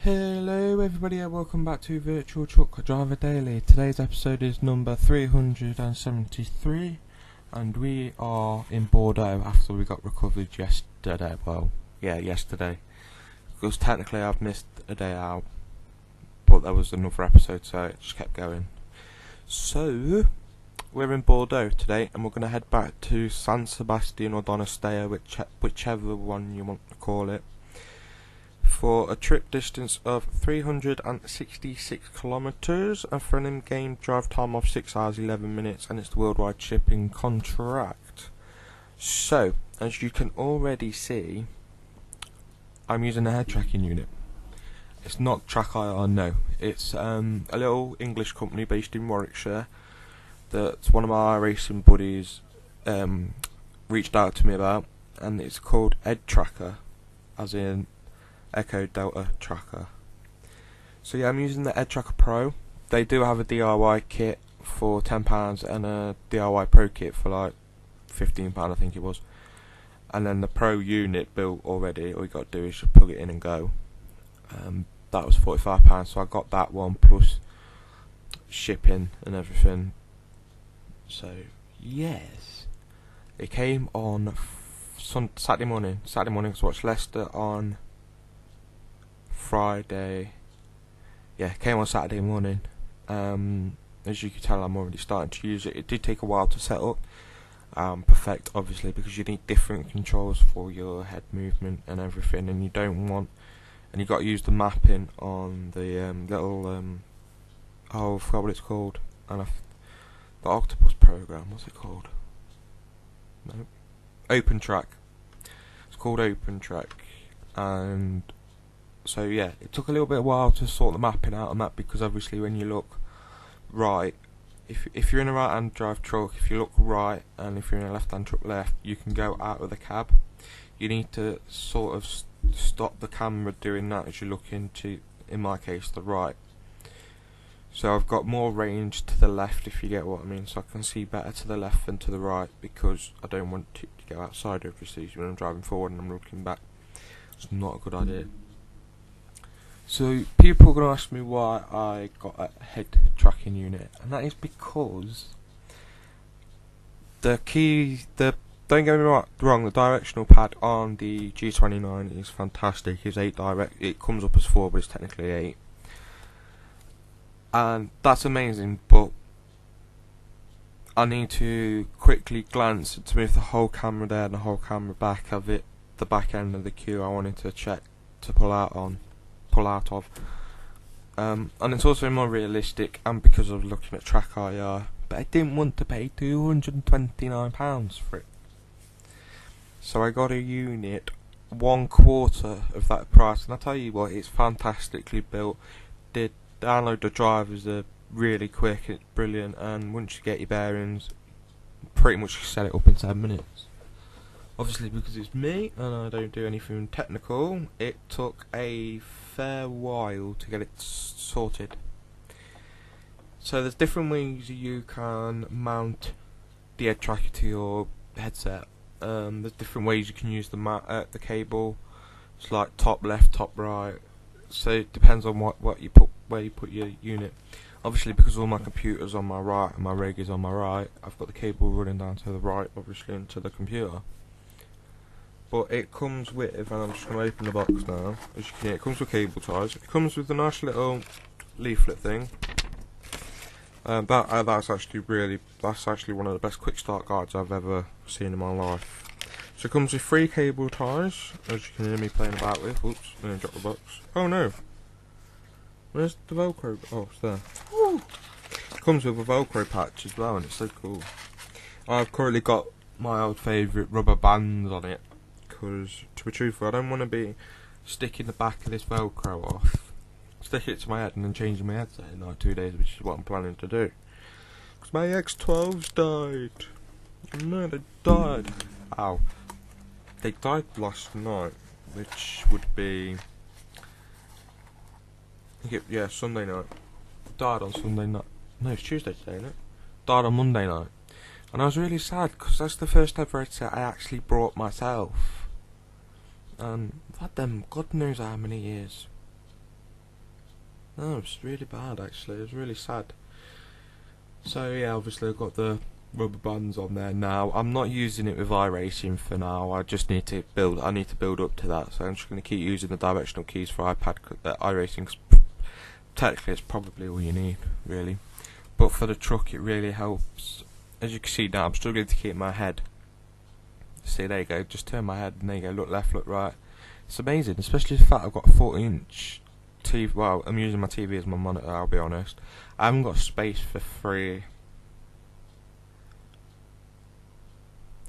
Hello everybody and welcome back to Virtual Truck Driver Daily. Today's episode is number 373 and we are in Bordeaux after we got recovered yesterday. Well, yeah, yesterday. Because technically I've missed a day out, but there was another episode so it just kept going. So, we're in Bordeaux today and we're going to head back to San Sebastian or Donosteo, whichever one you want to call it, for a trip distance of 366 kilometers and for an in-game drive time of 6 hours 11 minutes, and it's the worldwide shipping contract. So, as you can already see, I'm using a head tracking unit. It's not TrackIR, no. It's a little English company based in Warwickshire that one of my racing buddies reached out to me about, and it's called Ed Tracker, as in Echo Delta Tracker. So yeah, I'm using the Ed Tracker Pro. They do have a DIY kit for £10 and a DIY Pro kit for like £15 I think it was. And then the Pro unit built already, all you got to do is just plug it in and go. That was £45, so I got that one plus shipping and everything. So yes, it came on Saturday morning. Saturday morning, because I watched Leicester on Friday. Yeah, it came on Saturday morning. As you can tell, I'm already starting to use it. It did take a while to set up, perfect obviously, because you need different controls for your head movement and everything, and you don't want, and you got to use the mapping on the little oh, I forgot what it's called, and the Octopus program. What's it called? No, Open Track. It's called Open Track, and so yeah, it took a little bit of a while to sort the mapping out on that, because obviously when you look right, if you're in a right hand drive truck, if you look right, and if you're in a left hand truck left, you can go out of the cab. You need to sort of stop the camera doing that as you look into, in my case, the right. So I've got more range to the left, if you get what I mean, so I can see better to the left than to the right, because I don't want it to go outside obviously when I'm driving forward and I'm looking back. It's not a good idea. So people are going to ask me why I got a head tracking unit, and that is because don't get me wrong, the directional pad on the G29 is fantastic. It's 8 direct. It comes up as 4, but it's technically 8, and that's amazing. But I need to quickly glance to move the whole camera there and the whole camera back of it, the back end of the queue I wanted to check to pull out of, and it's also more realistic, and because I was looking at TrackIR, but I didn't want to pay £229 for it, so I got a unit 1/4 of that price, and I tell you what, it's fantastically built. The download the drivers are really quick, it's brilliant, and once you get your bearings, pretty much you set it up in 10 minutes. Obviously, because it's me and I don't do anything technical, it took a fair while to get it sorted. So there's different ways you can mount the head tracker to your headset. There's different ways you can use the cable. It's like top left, top right. So it depends on what you put, where you put your unit. Obviously, because all my computer's on my right and my rig is on my right, I've got the cable running down to the right, obviously, into the computer. But it comes with, and I'm just going to open the box now, as you can hear, it comes with cable ties. It comes with a nice little leaflet thing. That's actually one of the best quick start guides I've ever seen in my life. So it comes with 3 cable ties, as you can hear me playing about with. Oops, I'm going to drop the box. Oh no! Where's the Velcro? Oh, it's there. Woo. It comes with a Velcro patch as well, and it's so cool. I've currently got my old favourite rubber bands on it, because to be truthful, I don't want to be sticking the back of this Velcro off, stick it to my head and then changing my headset in like 2 days, which is what I'm planning to do. Because my X12s died. No, they died. Ow. They died last night, which would be, yeah, Sunday night. Died on Sunday night. No, it's Tuesday today, isn't it? Died on Monday night. And I was really sad, because that's the first ever headset I actually brought myself. I've had them God knows how many years. No, it's really bad actually. It's really sad. So yeah, obviously I've got the rubber bands on there now. I'm not using it with iRacing for now. I just need to build. I need to build up to that. So I'm just going to keep using the directional keys for iPad. iRacing, technically, it's probably all you need, really. But for the truck, it really helps. As you can see now, I'm struggling to keep my head. See, there you go. Just turn my head, and there you go. Look left, look right. It's amazing, especially the fact I've got a 40-inch TV. Well, I'm using my TV as my monitor. I'll be honest. I haven't got space for three.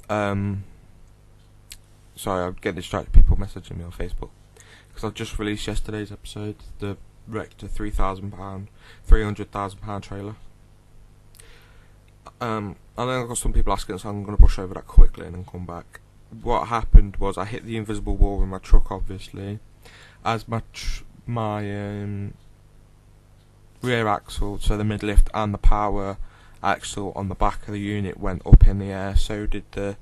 Sorry, I'm getting distracted. People messaging me on Facebook because I've just released yesterday's episode, the Rector £300,000 trailer. I know I've got some people asking, so I'm going to brush over that quickly and then come back. What happened was I hit the invisible wall with my truck, obviously, as my rear axle, so the mid-lift and the power axle on the back of the unit went up in the air. So did the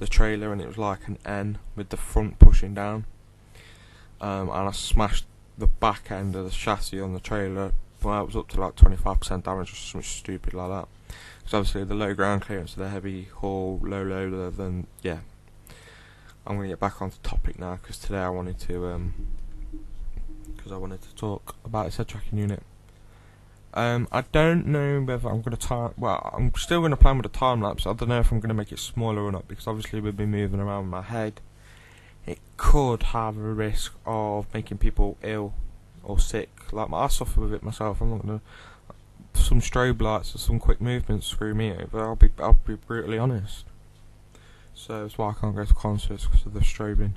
trailer, and it was like an N with the front pushing down. And I smashed the back end of the chassis on the trailer. Well, it was up to like 25% damage or something stupid like that. Because obviously the low ground clearance of the heavy haul, low loader, then yeah. I'm going to get back onto topic now, because today I wanted to talk about this head tracking unit. I don't know whether I'm going to time. Well, I'm still going to plan with a time lapse. I don't know if I'm going to make it smaller or not, because obviously we've been moving around with my head. It could have a risk of making people ill or sick. Like I suffer with it myself. I'm not going to. Some strobe lights or some quick movements screw me over. I'll be brutally honest. So that's why I can't go to concerts, because of the strobing.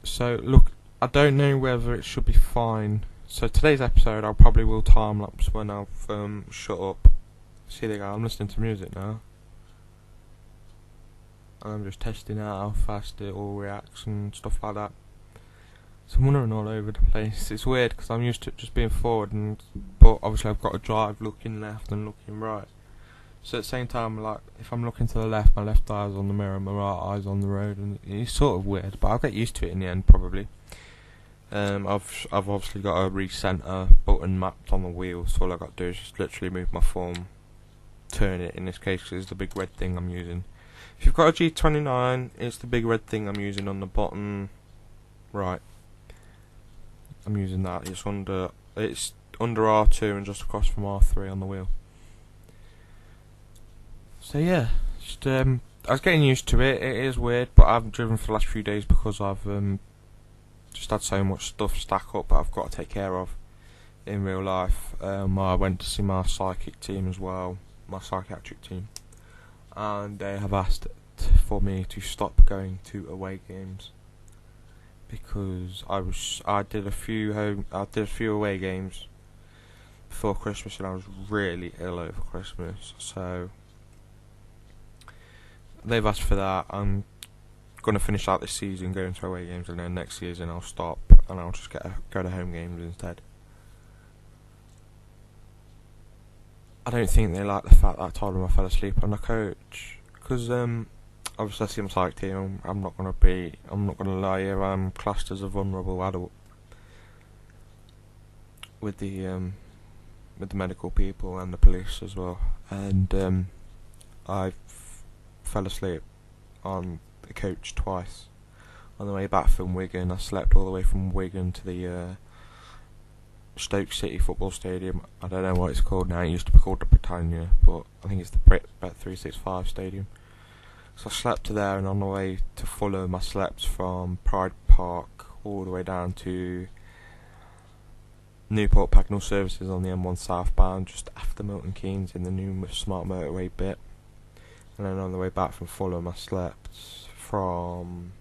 So look, I don't know whether it should be fine. So today's episode, I probably will time lapse when I've shut up. See there you go, I'm listening to music now. I'm just testing out how fast it all reacts and stuff like that. So I'm wandering all over the place. It's weird because I'm used to it just being forward, but obviously I've got to drive looking left and looking right. So at the same time, like if I'm looking to the left, my left eye's on the mirror, my right eye's on the road, and it's sort of weird. But I'll get used to it in the end, probably. I've obviously got a recenter button mapped on the wheel, so all I've got to do is just literally move my thumb, turn it. In this case, 'cause it's the big red thing I'm using. If you've got a G29, it's the big red thing I'm using on the bottom right. I'm using that. It's under R2 and just across from R3 on the wheel. So yeah, just I was getting used to it. It is weird, but I haven't driven for the last few days because I've just had so much stuff stack up that I've got to take care of in real life. I went to see my psychic team as well, my psychiatric team, and they have asked for me to stop going to away games because I did a few away games before Christmas, and I was really ill over Christmas. So they've asked for that. I'm going to finish out this season going to away games, and then next season I'll stop and I'll just go to home games instead. I don't think they like the fact that I told them I fell asleep on the coach, because obviously I see my psych team. I'm not going to lie here, I'm classed as a vulnerable adult with the medical people and the police as well, and I fell asleep on the coach twice on the way back from Wigan. I slept all the way from Wigan to the Stoke City football stadium. I don't know what it's called now. It used to be called the Britannia, but I think it's the Bet365 stadium. So I slept to there, and on the way to Fulham I slept from Pride Park all the way down to Newport Pagnell Services on the M1 southbound, just after Milton Keynes in the new smart motorway bit. And then on the way back from Fulham I slept from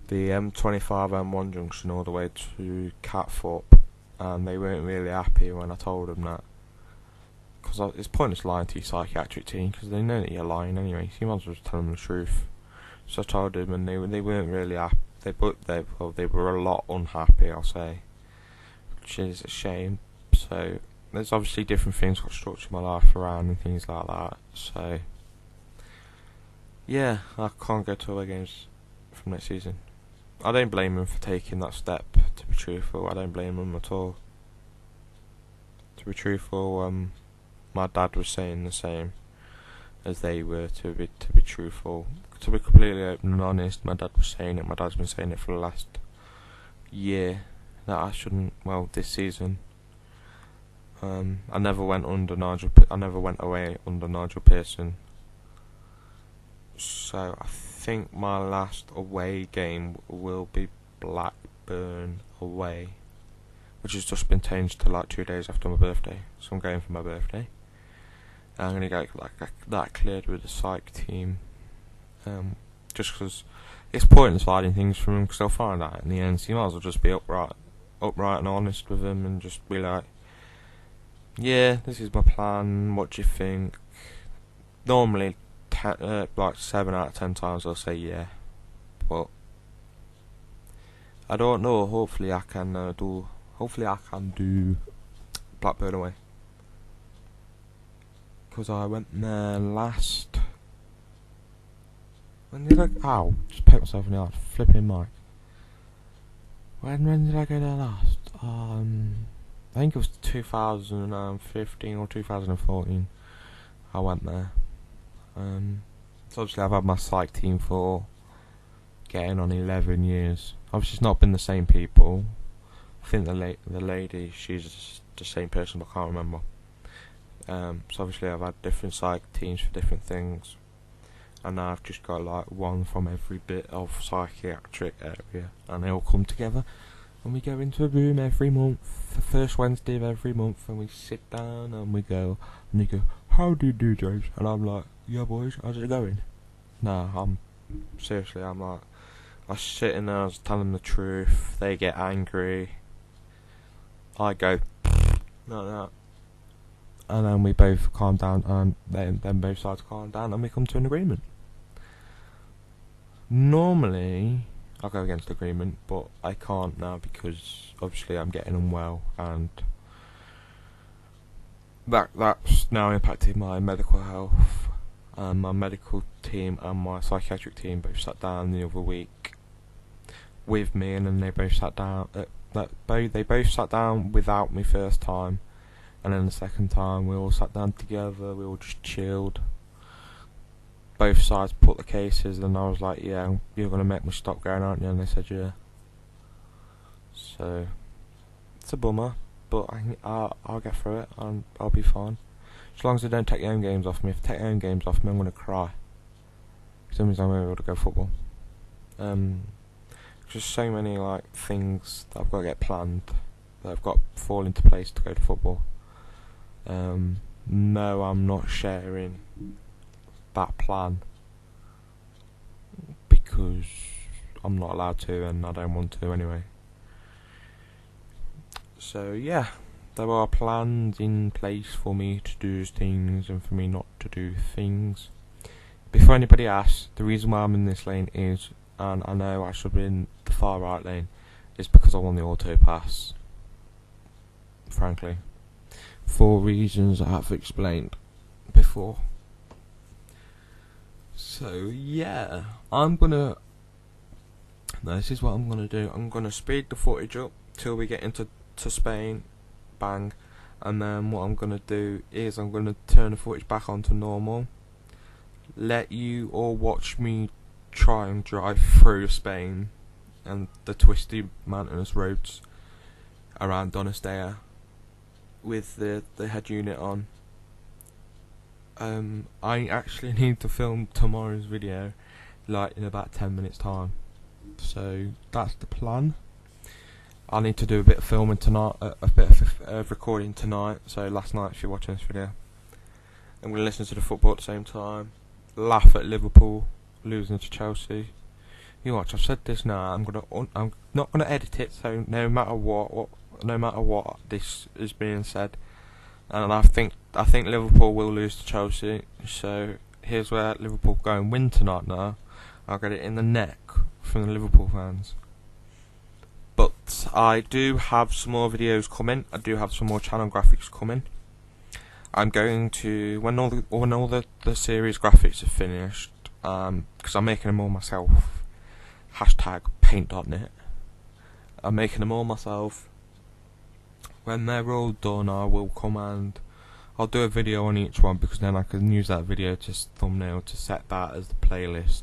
the M25 M1 junction all the way to Catfoot, and they weren't really happy when I told them that, because it's pointless lying to your psychiatric team because they know that you're lying anyway, so you might as well just tell them the truth. So I told them, and they weren't really happy. They were a lot unhappy, I'll say, which is a shame. So there's obviously different things I've got to structure my life around and things like that. So yeah, I can't go to away games from next season. I don't blame them for taking that step, to be truthful. I don't blame them at all. To be truthful, my dad was saying the same as they were. To be truthful, to be completely open and honest, my dad was saying it. My dad's been saying it for the last year that I shouldn't. Well, this season, I never went under Nigel. I never went away under Nigel Pearson. So I think my last away game will be Blackburn away, which has just been changed to like 2 days after my birthday. So I'm going for my birthday. I'm gonna get that cleared with the psych team, just because it's pointless hiding things from them, because they'll find out in the end. So you might as well just be upright and honest with them, and just be like, yeah, this is my plan. What do you think? Normally, like 7 out of 10 times they'll say yeah, but I don't know. Hopefully I can do Blackburn away, because I went there last. When did I? Ow! Just poked myself in the eye. Flipping mic. When did I go there last? I think it was 2015 or 2014. I went there. So obviously I've had my psych team for getting on 11 years. Obviously it's not been the same people. I think the lady, she's the same person, but I can't remember. So obviously I've had different psych teams for different things, and now I've just got like one from every bit of psychiatric area, and they all come together, and we go into a room every month, the first Wednesday of every month, and we sit down and we go, and they go, how do you do, James? And I'm like, yeah boys, how's it going? Nah, I'm like, I sit in there, I was telling them the truth, they get angry, I go, no, and then we both calm down, and then both sides calm down, and we come to an agreement. Normally, I go against agreement, but I can't now, because obviously I'm getting unwell, and that's now impacted my medical health. My medical team and my psychiatric team both sat down the other week with me, and then they both sat down. They both sat down without me first time, and then the second time we all sat down together. We all just chilled. Both sides put the cases, and I was like, "Yeah, you're gonna make me stop going, aren't you?" And they said, "Yeah." So it's a bummer, but I'll get through it, and I'll be fine. As long as they don't take their own games off me. If they take their own games off me, I'm gonna cry. Because that means I'm able to go football. Just so many like things that I've got to get planned, that I've got to fall into place to go to football. No, I'm not sharing that plan, because I'm not allowed to, and I don't want to anyway. So yeah, there are plans in place for me to do things and for me not to do things. Before anybody asks, the reason why I'm in this lane is, and I know I should be in the far right lane, is because I won the auto pass. Frankly, for reasons I have explained before. So yeah, this is what I'm gonna do. I'm gonna speed the footage up till we get into Spain, bang, and then what I'm gonna do is I'm gonna turn the footage back on to normal, let you all watch me try and drive through Spain and the twisty mountainous roads around Donostella with the head unit on. I actually need to film tomorrow's video like in about 10 minutes time, so that's the plan. I need to do a bit of filming tonight, a bit of recording tonight, so last night if you're watching this video. I'm going to listen to the football at the same time, laugh at Liverpool losing to Chelsea. You watch, I've said this now, I'm not going to edit it, so no matter what this is being said, and I think Liverpool will lose to Chelsea, so here's where Liverpool go and win tonight now. I'll get it in the neck from the Liverpool fans. But I do have some more videos coming. I do have some more channel graphics coming. I'm going to, when all the series graphics are finished, because I'm making them all myself. #paint.net. I'm making them all myself. when they're all done, I will come and I'll do a video on each one, because then I can use that video to thumbnail to set that as the playlist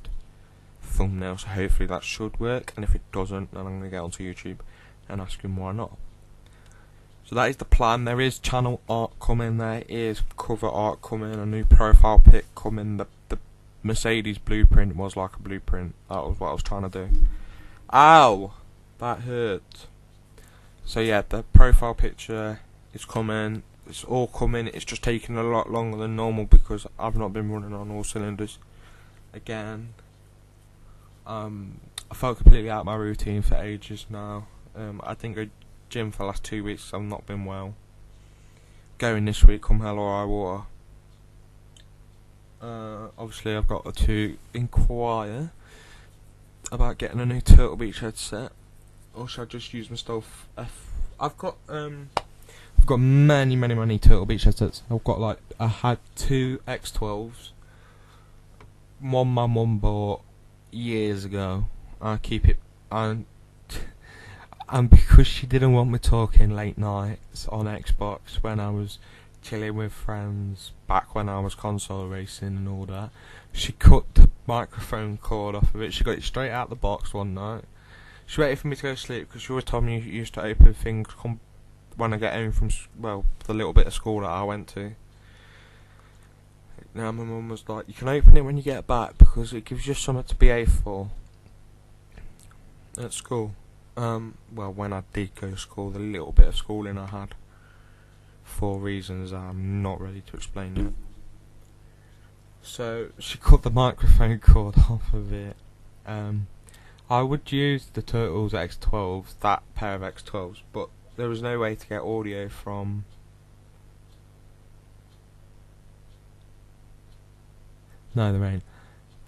thumbnail. So hopefully that should work, and if it doesn't, then I'm going to get onto YouTube and ask him why not. So that is the plan. There is channel art coming, there is cover art coming, a new profile pic coming. The Mercedes blueprint was like a blueprint. That was what I was trying to do. Ow! That hurt. So yeah, the profile picture is coming. It's all coming. It's just taking a lot longer than normal because I've not been running on all cylinders again. I felt completely out of my routine for ages now. I think I gym for the last 2 weeks. I've not been well. Going this week, come hell or high water. Obviously, I've got to inquire about getting a new Turtle Beach headset, or should I just use my stuff? I've got many Turtle Beach headsets. I had 2 X12s. One my mum bought years ago. I keep it, and because she didn't want me talking late nights on Xbox when I was chilling with friends back when I was console racing and all that, she cut the microphone cord off of it. She got it straight out the box one night. She waited for me to go to sleep because she always told me you used to open things when I get home from the little bit of school that I went to. Now my mum was like, you can open it when you get back because it gives you something to behave for at school. Well, when I did go to school, the little bit of schooling I had, for reasons I'm not ready to explain yet. So she cut the microphone cord off of it. I would use the Turtles X12s, that pair of X12s, but there was no way to get audio from. No, there ain't.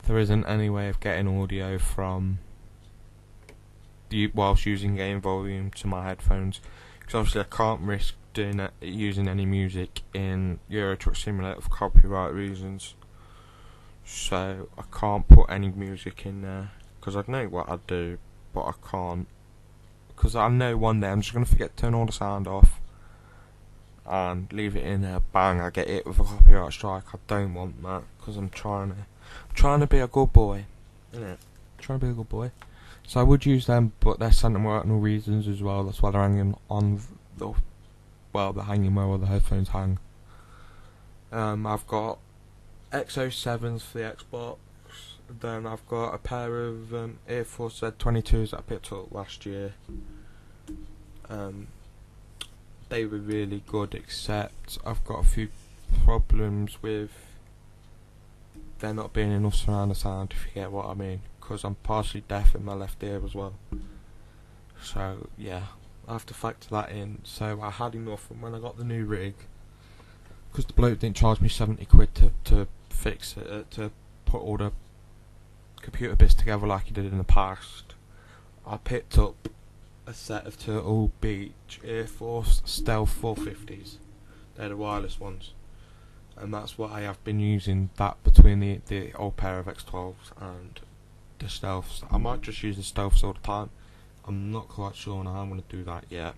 There isn't any way of getting audio from whilst using game volume to my headphones, because obviously I can't risk using any music in Euro Truck Simulator for copyright reasons. So I can't put any music in there because I know what I'd do, but I can't, because I know one day I'm just going to forget to turn all the sound off and leave it in there. Bang! I get hit with a copyright strike. I don't want that because I'm trying to be a good boy, innit? Trying to be a good boy. So I would use them, but they're sentimental reasons as well. That's why they're hanging on they're hanging where all the headphones hang. I've got X07s for the Xbox. Then I've got a pair of Air Force Z22s that I picked up last year. They were really good, except I've got a few problems with there not being enough surround sound, if you get what I mean, because I'm partially deaf in my left ear as well. So yeah, I have to factor that in. So I had enough, and when I got the new rig, because the bloke didn't charge me 70 quid to fix it, to put all the computer bits together like he did in the past, I picked up a set of Turtle Beach Air Force Stealth 450s. They're the wireless ones, and that's what I have been using, that between the old pair of X12s and the Stealths. I might just use the Stealths all the time. I'm not quite sure on how I'm going to do that yet.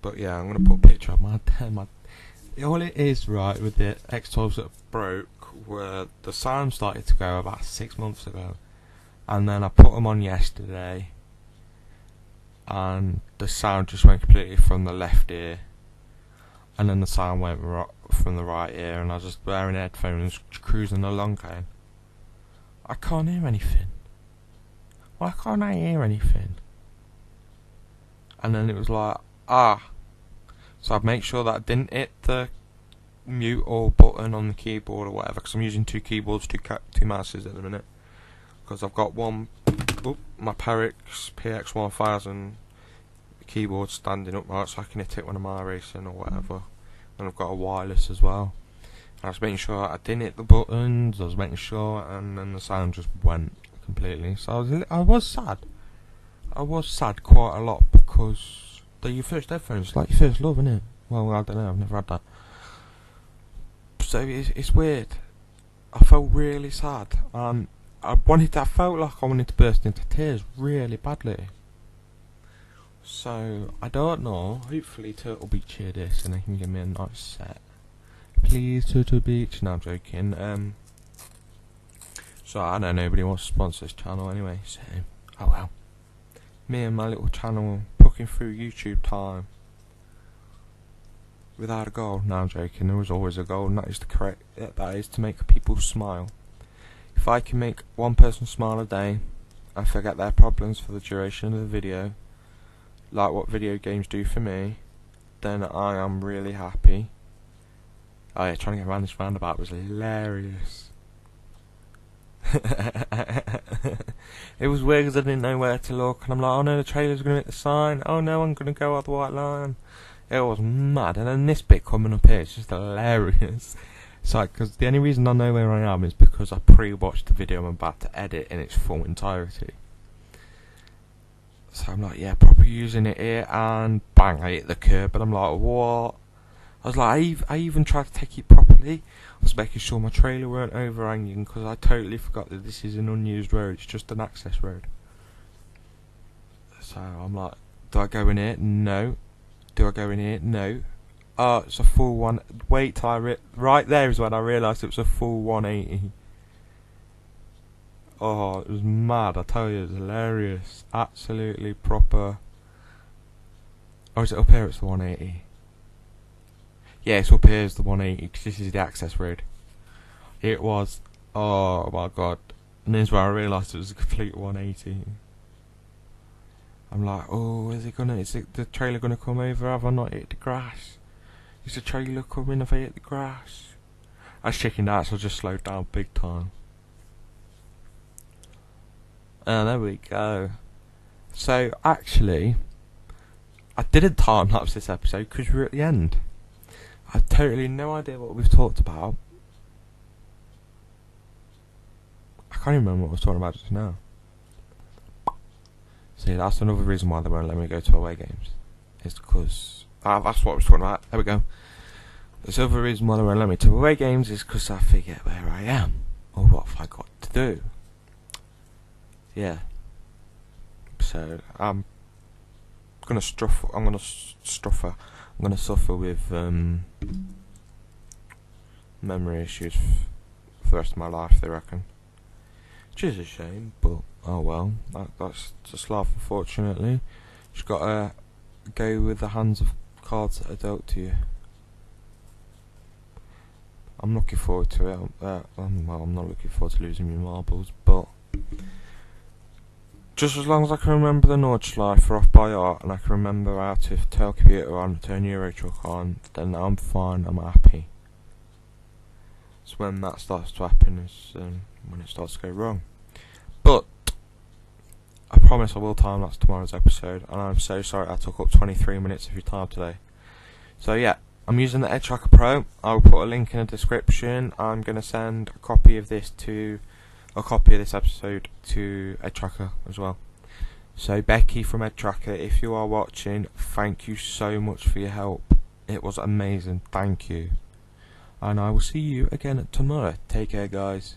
But yeah, I'm going to put a picture of my all it is, right, with the X12s that broke were the sound started to go about 6 months ago, and then I put them on yesterday and the sound just went completely from the left ear, and then the sound went from the right ear, and I was just wearing headphones cruising along going, I can't hear anything. Why can't I hear anything? And then it was like, so I'd make sure that I didn't hit the mute or button on the keyboard or whatever, because I'm using 2 keyboards, 2 mouses at the minute, because I've got my Perix PX1000 keyboard standing upright so I can hit it when I'm racing or whatever, and I've got a wireless as well. I was making sure I didn't hit the buttons, I was making sure, and then the sound just went completely. So I was sad. I was sad quite a lot, because they're your first headphones, like your first love, innit? Well, I don't know, I've never had that. So it's weird. I felt really sad, and I felt like I wanted to burst into tears really badly. So, I don't know, hopefully Turtle Beach hear this and they can give me a nice set. Please, Turtle Beach. No, I'm joking. So, I know nobody wants to sponsor this channel anyway, so, oh well. Me and my little channel, looking through YouTube time. Without a goal. No, I'm joking, there was always a goal, and that is to make people smile. If I can make one person smile a day, and forget their problems for the duration of the video, like what video games do for me, then I am really happy. Oh yeah, trying to get around this roundabout was hilarious. It was weird because I didn't know where to look, and I'm like, oh no, the trailer's going to hit the sign, oh no, I'm going to go out the white line. It was mad, and then this bit coming up here, it's just hilarious. It's like, because the only reason I know where I am is because I pre-watched the video I'm about to edit in its full entirety. So I'm like, yeah, proper using it here, and bang, I hit the curb, and I'm like, what? I was like, I even tried to take it properly. I was making sure my trailer weren't overhanging, because I totally forgot that this is an unused road, it's just an access road. So I'm like, do I go in here? No. Do I go in here? No. Oh, it's a full one. Wait till right there is when I realised it was a full 180. Oh, it was mad, I tell you, it was hilarious. Absolutely proper. Oh, is it up here? It's the 180. Yeah, it's up here, it's the 180, because this is the access road. It was, oh my god. And this is where I realised it was a complete 180. I'm like, oh, is the trailer gonna come over? Have I not hit the grass? Is the trailer coming? Have I hit the grass? I was checking that, so I just slowed down big time. And there we go. So, actually, I didn't time lapse this episode because we're at the end. I have totally no idea what we've talked about. I can't even remember what I was talking about just now. See, that's another reason why they won't let me go to away games. It's because that's what I was talking about. There we go. The other reason why they won't let me to away games is because I forget where I am or what have I got to do. Yeah. So I'm gonna suffer with memory issues for the rest of my life, they reckon. Which is a shame, but oh well, that's just life, unfortunately. Just gotta go with the hands of cards that are dealt to you. I'm looking forward to it. Well, I'm not looking forward to losing my marbles, but just as long as I can remember the Nordschleifer off by heart, and I can remember how to turn computer on, turn Euro Truck on, then I'm fine, I'm happy. So when that starts to happen is when it starts to go wrong. But I promise I will time lapse tomorrow's episode, and I'm so sorry I took up 23 minutes of your time today. So yeah, I'm using the Edge Tracker Pro. I'll put a link in the description. I'm going to send a copy of this episode to Edge Tracker as well. So Becky from Edge Tracker, if you are watching, thank you so much for your help. It was amazing, thank you. And I will see you again tomorrow. Take care, guys.